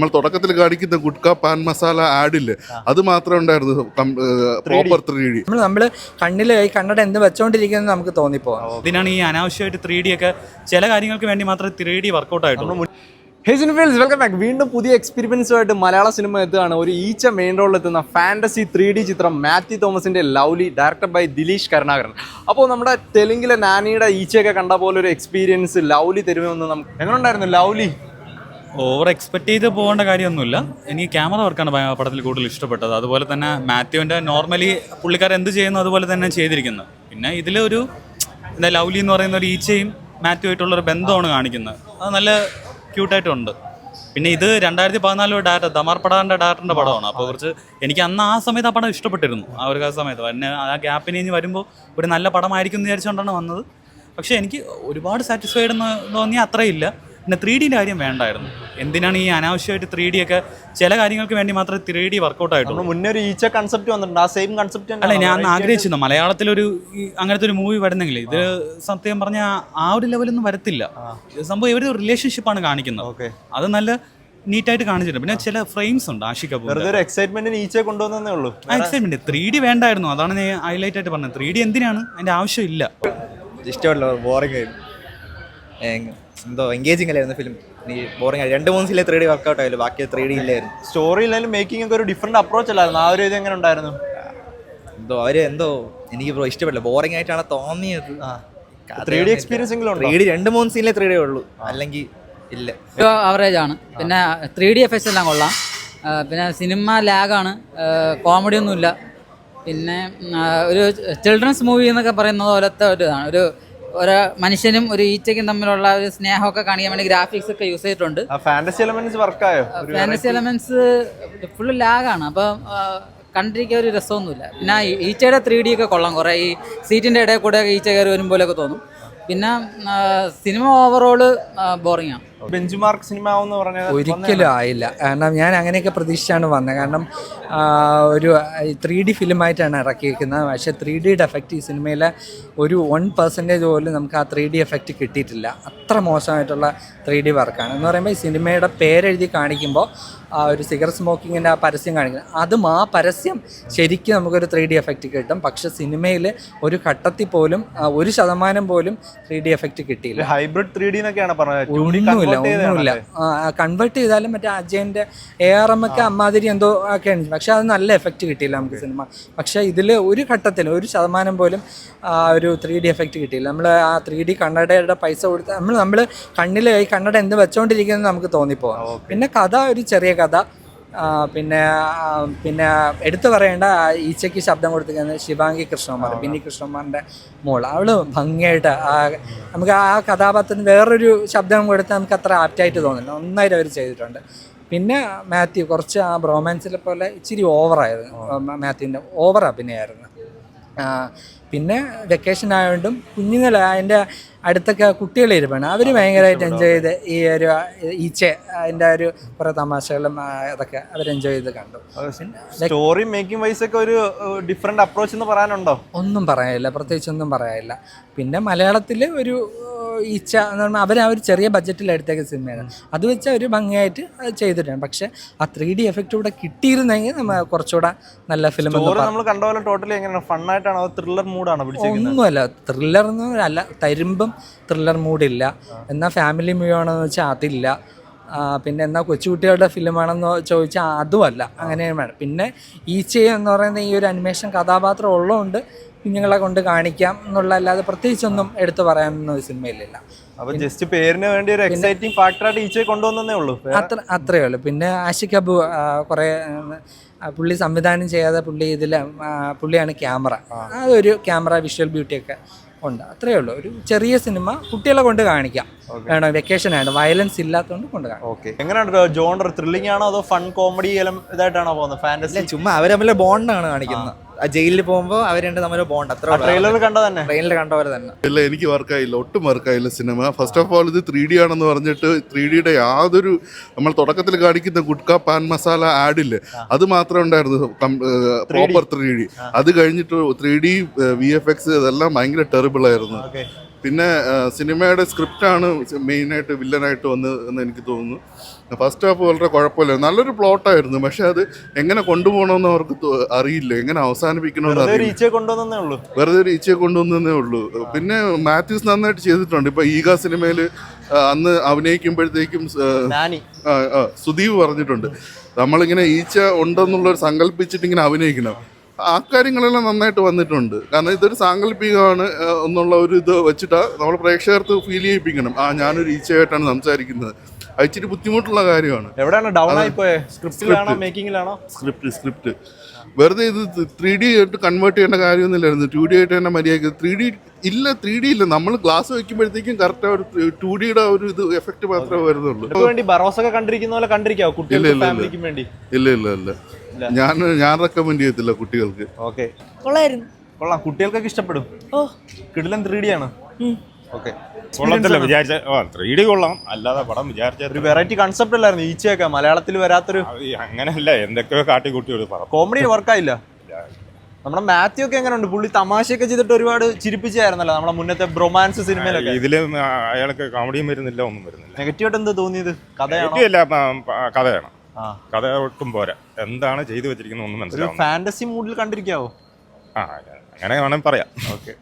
നമ്മൾ തുടക്കത്തിൽ കാണിക്കുന്ന ഗുഡ്ക പാൻ മസാല ആഡില്ലേ, അത് മാത്രമേ ഉണ്ടായിരുന്നു പ്രോപ്പർ 3D. നമ്മൾ കണ്ണിൽ ഈ കണ്ണട എന്ത് വെച്ചോണ്ടിരിക്കുന്നത് നമുക്ക് തോന്നിപ്പോവാം. ഇതിനാണ് ഈ അനാവശ്യമായിട്ട് 3D ഒക്കെ ചില കാര്യങ്ങൾക്ക് വേണ്ടി മാത്രമേ 3D വർക്കൗട്ട് ആയിട്ടുള്ളൂ. Welcome back. വീണ്ടും പുതിയ എക്സ്പീരിയൻസുമായിട്ട് മലയാള സിനിമ എത്തുകയാണ്. ഒരു ഈച്ച മെയിൻ റോളിൽ എത്തുന്ന ഫാന്റസി 3D ചിത്രം മാത്യു തോമസിന്റെ lovely, directed by Dileesh Karunakaran. അപ്പോൾ നമ്മുടെ തെലുങ്കിലെ നാനിയുടെ ഈച്ചയൊക്കെ കണ്ട പോലെ ഒരു എക്സ്പീരിയൻസ് ലവ്ലി തരുമെന്ന് നമുക്ക് എങ്ങനെ ഉണ്ടായിരുന്നു ലവ്ലി? ഓവർ എക്സ്പെക്ട് ചെയ്ത് പോകേണ്ട കാര്യമൊന്നുമില്ല. എനിക്ക് ക്യാമറ വർക്കാണ് പടത്തിൽ കൂടുതൽ ഇഷ്ടപ്പെട്ടത്. അതുപോലെ തന്നെ മാത്യുവിൻ്റെ നോർമലി പുള്ളിക്കാരൻ എന്ത് ചെയ്യുന്നു അതുപോലെ തന്നെ ചെയ്തിരിക്കുന്നത്. പിന്നെ ഇതിലൊരു എന്താ ലവ്ലി എന്ന് പറയുന്ന ഒരു ഈച്ചയും മാത്യു ആയിട്ടുള്ളൊരു ബന്ധമാണ് കാണിക്കുന്നത്. അത് നല്ല ക്യൂട്ടായിട്ടുണ്ട്. പിന്നെ ഇത് 2014 ഡയറക്ടർ ദമാർ പടാറിൻ്റെ ഡയറക്ടറിൻ്റെ പടമാണ്. അപ്പോൾ കുറച്ച് എനിക്ക് അന്ന് ആ സമയത്ത് ആ പടം ഇഷ്ടപ്പെട്ടിരുന്നു. ആ ഒരു സമയത്ത് പിന്നെ ആ ഗ്യാപ്പിന് ഇനി വരുമ്പോൾ ഒരു നല്ല പടമായിരിക്കും എന്ന് വിചാരിച്ചുകൊണ്ടാണ് വന്നത്. പക്ഷേ എനിക്ക് ഒരുപാട് സാറ്റിസ്ഫൈഡ് എന്ന് തോന്നിയാൽ അത്രയില്ല. പിന്നെ 3D കാര്യം വേണ്ടായിരുന്നു. എന്തിനാണ് ഈ അനാവശ്യമായിട്ട് 3D ഒക്കെ ചില കാര്യങ്ങൾക്ക് വേണ്ടി മാത്രമേ 3D വർക്കൗട്ട് ആയിട്ടുള്ളൂ. മുന്നേ ഒരു ഈച്ച കൺസെപ്റ്റ് വന്നിട്ടുണ്ട്. ആ സെയിം കൺസെപ്റ്റ് അല്ല, ഞാൻ അന്ന് ആഗ്രഹിച്ചിരുന്നു മലയാളത്തിലൊരു അങ്ങനത്തെ ഒരു മൂവി വരുന്നെങ്കിൽ. ഇത് സത്യം പറഞ്ഞാൽ ആ ഒരു ലെവലൊന്നും വരത്തില്ല. സംഭവം ഇവർ റിലേഷൻഷിപ്പാണ് കാണിക്കുന്നത്. അത് നല്ല നീറ്റായിട്ട് കാണിച്ചിട്ടുണ്ട്. പിന്നെ ചില ഫ്രെയിംസ് ഉണ്ട് ആഷിക് കപൂർ എക്സൈറ്റ്മെന്റിന് ഈച്ച കൊണ്ടുവന്നേ ഉള്ളൂ. എക്സൈറ്റ്മെന്റ് 3D വേണ്ടായിരുന്നു. അതാണ് ഞാൻ ഹൈലൈറ്റ് ആയിട്ട് പറഞ്ഞത്. 3D എന്തിനാണ്, അതിന്റെ ആവശ്യമില്ല. ഇഷ്ടമല്ല, ബോറിംഗ് ആയിരുന്നു. എന്തോ എൻഗേജിങ് അല്ലായിരുന്നു ഫിലിം. ബോറിംഗ് ആയി. 2-3 സീനിലെ 3D വർക്കൗട്ട് ആയാലും ബാക്കി 3D ഇല്ലായിരുന്നു. സ്റ്റോറി ഇല്ലാലും മേക്കിംഗ് ഒക്കെ ഒരു ഡിഫറെന്റ് അപ്രോച്ച് അല്ലായിരുന്നു. ആ ഒരു ഇത് എങ്ങനെ ഉണ്ടായിരുന്നു? എന്തോ എനിക്ക് ഇഷ്ടപ്പെട്ടില്ല. ബോറിംഗ് ആയിട്ടാണ് തോന്നിയത്. 3D എക്സ്പീരിയൻസ് എങ്കിലും 2-3 സീനിലെ 3D ഉള്ളൂ, അല്ലെങ്കിൽ ഇല്ല. ആവറേജ് ആണ്. പിന്നെ 3D എഫക്ട്സ് എല്ലാം കൊള്ളാം. പിന്നെ സിനിമ ലാഗാണ്, കോമഡി ഒന്നുമില്ല. പിന്നെ ഒരു ചിൽഡ്രൻസ് മൂവി എന്നൊക്കെ പറയുന്നത് പോലത്തെ ഒരു ഇതാണ്. ഒരു മനുഷ്യനും ഒരു ഈച്ചയ്ക്കും തമ്മിലുള്ള ഒരു സ്നേഹമൊക്കെ കാണിക്കാൻ വേണ്ടി ഗ്രാഫിക്സ് ഒക്കെ യൂസ് ചെയ്തിട്ടുണ്ട്. ഫാന്റസി എലമെന്റ്സ് വർക്കായോ? ഫാന്റസി എലമെന്റ്സ് ഫുള്ള് ലാഗാണ്. അപ്പം കണ്ടിരിക്കാൻ ഒരു രസമൊന്നുമില്ല. പിന്നെ ഈച്ചയുടെ 3D ഒക്കെ കൊള്ളാം. കുറേ ഈ സീറ്റിൻ്റെ ഇടയിൽ കൂടെ ഈച്ച കയറി വരും പോലെയൊക്കെ തോന്നും. പിന്നെ സിനിമ ഓവറോള് ബോറിംഗ് ആണ്. ബെഞ്ച് മാർക്ക് സിനിമ ആവുമെന്ന് പറഞ്ഞാൽ ഒരിക്കലും ആയില്ല. കാരണം ഞാൻ അങ്ങനെയൊക്കെ പ്രതീക്ഷിച്ചാണ് വന്നത്. കാരണം ഒരു 3D ഫിലിമായിട്ടാണ് ഇറക്കിയിരിക്കുന്നത്. പക്ഷേ 3Dയുടെ എഫക്റ്റ് ഈ സിനിമയിലെ ഒരു 1% പോലും നമുക്ക് ആ 3D എഫക്റ്റ് കിട്ടിയിട്ടില്ല. അത്ര മോശമായിട്ടുള്ള 3D വർക്കാണ്. എന്ന് പറയുമ്പോൾ ഈ സിനിമയുടെ പേരെഴുതി കാണിക്കുമ്പോൾ ഒരു സിഗരറ്റ് സ്മോക്കിങ്ങിൻ്റെ ആ പരസ്യം കാണിക്കുന്നത്, അതും ആ പരസ്യം ശരിക്കും നമുക്കൊരു 3D എഫക്റ്റ് കിട്ടും. പക്ഷെ സിനിമയിൽ ഒരു ഘട്ടത്തിൽ പോലും 1% പോലും 3D എഫക്റ്റ് കിട്ടിയില്ല. ഹൈബ്രിഡ് 3D എന്നൊക്കെയാണ് പറഞ്ഞത്. ഒന്നുമില്ല. കൺവേർട്ട് ചെയ്താലും മറ്റേ അജയൻ്റെ ARM ഒക്കെ അമ്മാതിരി എന്തോ ഒക്കെയാണ്. പക്ഷെ അത് നല്ല എഫക്റ്റ് കിട്ടിയില്ല നമുക്ക് സിനിമ. പക്ഷേ ഇതിൽ ഒരു ഘട്ടത്തിൽ 1% പോലും ഒരു 3D എഫക്റ്റ് കിട്ടിയില്ല. നമ്മൾ ആ 3D കണ്ണടയുടെ പൈസ കൊടുത്ത് നമ്മൾ കണ്ണിൽ ഈ കണ്ണട എന്ത് വെച്ചോണ്ടിരിക്കുന്നത് നമുക്ക് തോന്നിപ്പോവാം. പിന്നെ കഥ ഒരു ചെറിയ കഥ. പിന്നെ എടുത്തു പറയേണ്ട ഈച്ചയ്ക്ക് ശബ്ദം കൊടുത്തിരിക്കുന്നത് ശിവാംഗി കൃഷ്ണകുമാർ, ബിന്നി കൃഷ്ണകുമാറിൻ്റെ മോൾ. അവൾ ഭംഗിയായിട്ട് നമുക്ക് ആ കഥാപാത്രത്തിന് വേറൊരു ശബ്ദം കൊടുത്ത് നമുക്ക് അത്ര ആപ്റ്റായിട്ട് തോന്നില്ല. നന്നായിട്ട് അവർ ചെയ്തിട്ടുണ്ട്. പിന്നെ മാത്യു കുറച്ച് ആ ബ്രോമാൻസിലെ പോലെ ഇച്ചിരി ഓവറായിരുന്നു. മാത്യുവിൻ്റെ ഓവർ അഭിനയമായിരുന്നു. പിന്നെ വെക്കേഷൻ ആയതുകൊണ്ടും കുഞ്ഞുങ്ങൾ അതിൻ്റെ അടുത്തൊക്കെ കുട്ടികളിരിപ്പാണ്. അവർ ഭയങ്കരമായിട്ട് എൻജോയ് ചെയ്ത് ഈ ഒരു ഈച്ച അതിൻ്റെ ഒരു കുറേ തമാശകളും അതൊക്കെ അവർ എൻജോയ് ചെയ്ത് കണ്ടു. സ്റ്റോറി മേക്കിംഗ് വൈസ് ഒക്കെ ഒരു ഡിഫറെന്റ് അപ്രോച്ച് എന്ന് പറയാനുണ്ടോ? ഒന്നും പറയാനില്ല, പ്രത്യേകിച്ചൊന്നും പറയാനില്ല. പിന്നെ മലയാളത്തിൽ ഒരു ഈച്ച എന്ന് പറഞ്ഞാൽ അവർ ആ ഒരു ചെറിയ ബഡ്ജറ്റിൽ എടുത്തേക്ക് സിനിമയാണ്. അത് വെച്ച് അവർ ഭംഗിയായിട്ട് ചെയ്തിട്ടുണ്ട്. പക്ഷെ ആ 3D എഫക്റ്റ് കൂടെ കിട്ടിയിരുന്നെങ്കിൽ നമ്മൾ കുറച്ചുകൂടെ നല്ല ഫിലിം. നമ്മൾ കണ്ട പോലെ ടോട്ടലി എങ്ങനെയാണ്? ഫണ്ണായിട്ടാണോ ത്രില്ലർ മൂഡാണോ? ഒന്നുമല്ല, ത്രില്ലർ അല്ല. തരുമ്പം ത്രില്ലർ മൂഡില്ല. എന്നാൽ ഫാമിലി മൂവി ആണെന്ന് വെച്ചാൽ അതില്ല. പിന്നെ എന്നാൽ കൊച്ചുകുട്ടികളുടെ ഫിലിമാണെന്ന് ചോദിച്ചാൽ അതുമല്ല. അങ്ങനെയാണ് വേണം. പിന്നെ ഈച്ചയെ എന്ന് പറയുന്ന ഈ ഒരു അനിമേഷൻ കഥാപാത്രം ഉള്ളതുകൊണ്ട് കുഞ്ഞുങ്ങളെ കൊണ്ട് കാണിക്കാം എന്നുള്ള, അല്ലാതെ പ്രത്യേകിച്ചൊന്നും എടുത്തു പറയാനൊന്നും ഈ സിനിമയിലില്ല. അപ്പോൾ ജസ്റ്റ് പേരിന് വേണ്ടി ഒരു എക്സൈറ്റിംഗ് ഫാക്ടറായിട്ട് ഈച്ചയെ കൊണ്ടുവന്നേ ഉള്ളൂ. അത്രയേ ഉള്ളൂ. പിന്നെ ആഷിക് കപൂർ കുറേ പുള്ളി സംവിധാനം ചെയ്യാതെ പുള്ളിയാണ് ക്യാമറ. അതൊരു ക്യാമറ വിഷ്വൽ ബ്യൂട്ടിയൊക്കെ ഉണ്ട്. അത്രയേ ഉള്ളൂ. ഒരു ചെറിയ സിനിമ കുട്ടികളെ കൊണ്ട് കാണിക്കാം. വേണം, വെക്കേഷൻ ആണ്, വയലൻസ് ഇല്ലാത്തതുകൊണ്ട് കൊണ്ട് കാണിക്കാം. എങ്ങനെയാണ് ജോണർ? ത്രില്ലിംഗ് ആണോ അതോ ഫൺ കോമഡി ഇതായിട്ടാണോ പോകുന്നത്? ഫാന്റസി? ചുമ്മാ അവർ തമ്മിലെ ബോണ്ടാണ് കാണിക്കുന്നത്. ആ ജയിലിൽ പോകുമ്പോൾ അവർ രണ്ട് തമ്മിൽ ബോണ്ട്. അത്ര ട്രെയിലർ കണ്ട തന്നെ, ട്രെയിനിൽ കണ്ടവരെ തന്നെ. ഇല്ല, എനിക്ക് വർക്കായില്ല, ഒട്ടും വർക്കായില്ല സിനിമ. ഫസ്റ്റ് ഓഫ് ഓൾ ഇത് 3D ആണെന്ന് പറഞ്ഞിട്ട് 3Dയുടെ യാതൊരു, നമ്മൾ തുടക്കത്തിൽ കാണിക്കുന്ന ഗുഡ്ക പാൻ മസാല ആഡില്ലേ, അത് മാത്രമേ ഉണ്ടായിരുന്നു പ്രോപ്പർ 3D. അത് കഴിഞ്ഞിട്ട് 3D VFX ഇതെല്ലാം ഭയങ്കര ടെറിബിൾ ആയിരുന്നു. പിന്നെ സിനിമയുടെ സ്ക്രിപ്റ്റാണ് മെയിനായിട്ട് വില്ലനായിട്ട് വന്നത് എന്ന് എനിക്ക് തോന്നുന്നു. ഫസ്റ്റ് ഹാഫ് വളരെ കുഴപ്പമില്ല, നല്ലൊരു പ്ലോട്ടായിരുന്നു. പക്ഷെ അത് എങ്ങനെ കൊണ്ടുപോകണമെന്ന് അവർക്ക് അറിയില്ല, എങ്ങനെ അവസാനിപ്പിക്കണമെന്ന് അറിയില്ല. ഈച്ചയെ കൊണ്ടുവന്നേ ഉള്ളൂ, വെറുതെ ഒരു ഈച്ചയെ കൊണ്ടുവന്നേ ഉള്ളൂ. പിന്നെ മാത്യൂസ് നന്നായിട്ട് ചെയ്തിട്ടുണ്ട്. ഇപ്പൊ ഈഗ സിനിമയിൽ അന്ന് അഭിനയിക്കുമ്പോഴത്തേക്കും സുദീപ് പറഞ്ഞിട്ടുണ്ട്, നമ്മളിങ്ങനെ ഈച്ച ഉണ്ടെന്നുള്ളൊരു സങ്കല്പിച്ചിട്ട് ഇങ്ങനെ അഭിനയിക്കണം. ആ കാര്യങ്ങളെല്ലാം നന്നായിട്ട് വന്നിട്ടുണ്ട്. കാരണം ഇതൊരു സാങ്കല്പികമാണ് എന്നുള്ള ഒരു ഇത് വെച്ചിട്ടാ നമ്മൾ പ്രേക്ഷകർക്ക് ഫീൽ ചെയ്യിപ്പിക്കണം, ഞാനൊരു ഈച്ചയായിട്ടാണ് സംസാരിക്കുന്നത്. അത് ഇച്ചിരി ബുദ്ധിമുട്ടുള്ള കാര്യമാണ്. എവിടെയാണ് ഡൗൺ ആയി പോയെ? സ്ക്രിപ്റ്റിലാണോ മേക്കിങ്ങിലാണോ? സ്ക്രിപ്റ്റ് വെറുതെ ഇത് 3D ആയിട്ട് കൺവേർട്ട് ചെയ്യേണ്ട കാര്യമൊന്നുമില്ലായിരുന്നു. 2D ആയിട്ട് തന്നെ മര്യാദയ്ക്ക് 3D ഇല്ല. നമ്മൾ ഗ്ലാസ് വെക്കുമ്പോഴത്തേക്കും കറക്റ്റ് ഒരു 2Dയുടെ ഒരു ഇത് എഫക്ട് മാത്രമേ വരുന്നുള്ളൂ. വേണ്ടി ബറോസൊക്കെ കണ്ടിരിക്കുന്ന പോലെ കണ്ടിരിക്കാവോ കുട്ടികൾക്ക് ഫാമിലിക്കും വേണ്ടി? ഇല്ല ഞാൻ റെക്കമെൻഡ് ചെയ്യത്തില്ല കുട്ടികൾക്ക്. ഓക്കെ, കൊള്ളാം, കുട്ടികൾക്കൊക്കെ ഇഷ്ടപ്പെടും. കിടിലൻ 3D ആണ്. ഓക്കെ, കൊള്ളത്തില്ല വിചാരിച്ച 3D കൊള്ളാം, അല്ലാതെ പടം വിചാരിച്ച ഒരു വെറൈറ്റി കൺസെപ്റ്റ് അല്ലായിരുന്നു ഈച്ചയൊക്കെ, മലയാളത്തിൽ വരാത്തൊരു. അങ്ങനെയല്ല, എന്തൊക്കെയോ കാട്ടിക്കൂട്ടി കോമഡി വർക്കായില്ല. നമ്മുടെ മാത്യു ഒക്കെ എങ്ങനെയുണ്ട്? പുള്ളി തമാശയൊക്കെ ചെയ്തിട്ട് ഒരുപാട് ചിരിപ്പിച്ചായിരുന്നല്ലോ നമ്മുടെ മുന്നത്തെ ബ്രൊമാൻസ് സിനിമയിലൊക്കെ. ഇതിലും അയാൾക്ക് കോമഡിയും വരുന്നില്ല, ഒന്നും വരുന്നില്ല. നെഗറ്റീവായിട്ട് എന്ത് തോന്നിയത്? കഥയാണോ? കഥയാണ്. കഥ ഒട്ടും പോരാ. എന്താണ് ചെയ്തു വെച്ചിരിക്കുന്നത് ഒന്നും മനസ്സിലാവും. ഫാന്റസി മൂഡിൽ കണ്ടിരിക്കാവോ? അങ്ങനെ വേണമെങ്കിൽ പറയാം. ഓക്കെ.